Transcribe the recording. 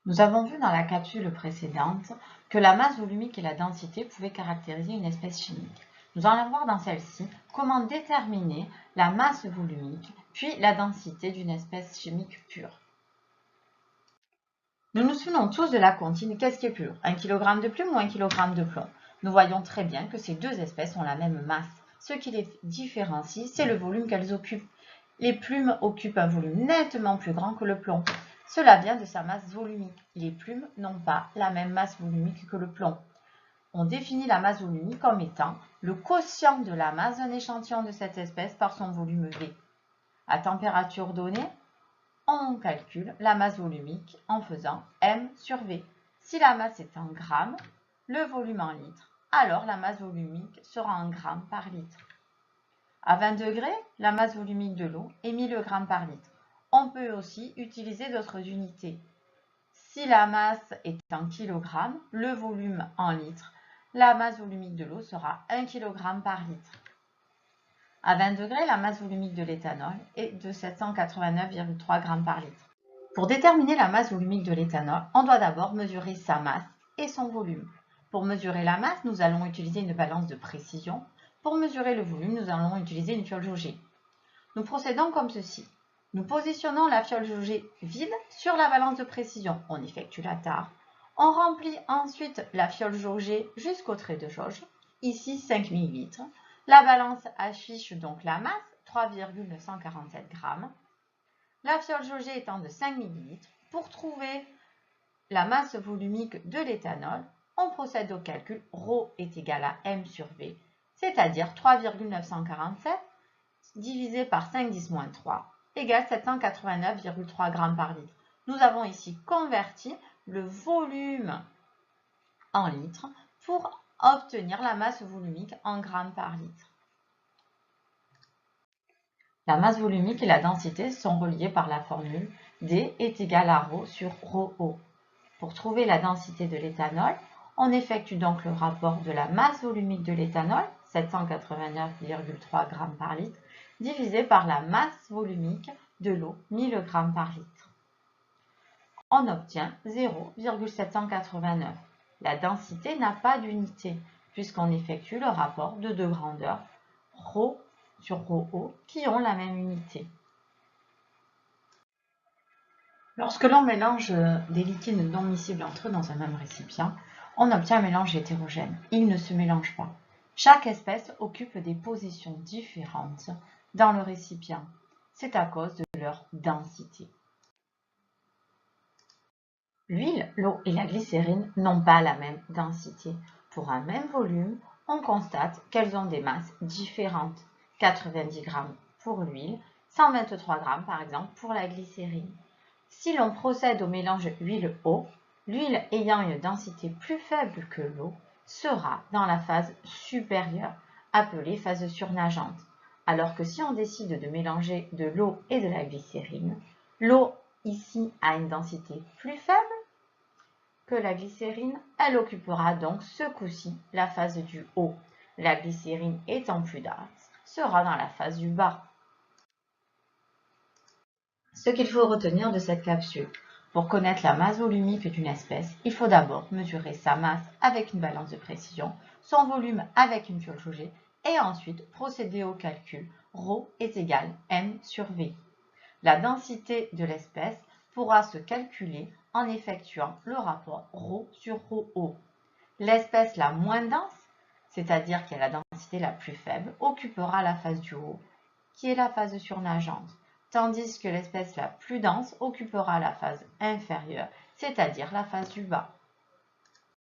Nous avons vu dans la capsule précédente que la masse volumique et la densité pouvaient caractériser une espèce chimique. Nous allons voir dans celle-ci comment déterminer la masse volumique puis la densité d'une espèce chimique pure. Nous nous souvenons tous de la comptine. Qu'est-ce qui est pur? 1 kg de plume ou 1 kg de plomb? Nous voyons très bien que ces deux espèces ont la même masse. Ce qui les différencie, c'est le volume qu'elles occupent. Les plumes occupent un volume nettement plus grand que le plomb. Cela vient de sa masse volumique. Les plumes n'ont pas la même masse volumique que le plomb. On définit la masse volumique comme étant le quotient de la masse d'un échantillon de cette espèce par son volume V. À température donnée, on calcule la masse volumique en faisant M sur V. Si la masse est en grammes, le volume en litres, alors la masse volumique sera en grammes par litre. À 20 degrés, la masse volumique de l'eau est 1000 grammes par litre. On peut aussi utiliser d'autres unités. Si la masse est en kilogrammes, le volume en litres, la masse volumique de l'eau sera 1 kg par litre. À 20 degrés, la masse volumique de l'éthanol est de 789,3 g par litre. Pour déterminer la masse volumique de l'éthanol, on doit d'abord mesurer sa masse et son volume. Pour mesurer la masse, nous allons utiliser une balance de précision. Pour mesurer le volume, nous allons utiliser une fiole jaugée. Nous procédons comme ceci. Nous positionnons la fiole jaugée vide sur la balance de précision. On effectue la tare. On remplit ensuite la fiole jaugée jusqu'au trait de jauge, ici 5 ml. La balance affiche donc la masse, 3,947 g. La fiole jaugée étant de 5 ml, pour trouver la masse volumique de l'éthanol, on procède au calcul ρ est égal à M sur V, c'est-à-dire 3,947 divisé par 5 10 moins 3 égale 789,3 g par litre. Nous avons ici converti le volume en litres pour obtenir la masse volumique en grammes par litre. La masse volumique et la densité sont reliées par la formule D est égal à ρ sur ρO. Pour trouver la densité de l'éthanol, on effectue donc le rapport de la masse volumique de l'éthanol, 789,3 g par litre, divisé par la masse volumique de l'eau, 1000 g par litre. On obtient 0,789. La densité n'a pas d'unité, puisqu'on effectue le rapport de deux grandeurs, ρ sur ρO, qui ont la même unité. Lorsque l'on mélange des liquides non miscibles entre eux dans un même récipient, on obtient un mélange hétérogène. Ils ne se mélangent pas. Chaque espèce occupe des positions différentes dans le récipient. C'est à cause de leur densité. L'huile, l'eau et la glycérine n'ont pas la même densité. Pour un même volume, on constate qu'elles ont des masses différentes. 90 g pour l'huile, 123 g par exemple pour la glycérine. Si l'on procède au mélange huile-eau, l'huile ayant une densité plus faible que l'eau sera dans la phase supérieure, appelée phase surnageante. Alors que si on décide de mélanger de l'eau et de la glycérine, l'eau ici a une densité plus faible que la glycérine, elle occupera donc ce coup-ci la phase du haut. La glycérine étant plus dense sera dans la phase du bas. Ce qu'il faut retenir de cette capsule, pour connaître la masse volumique d'une espèce, il faut d'abord mesurer sa masse avec une balance de précision, son volume avec une fiole jaugée et ensuite procéder au calcul ρ est égal M sur V. La densité de l'espèce pourra se calculer en effectuant le rapport ρ sur ρO. L'espèce la moins dense, c'est-à-dire qui a la densité la plus faible, occupera la phase du haut, qui est la phase surnageante, tandis que l'espèce la plus dense occupera la phase inférieure, c'est-à-dire la phase du bas.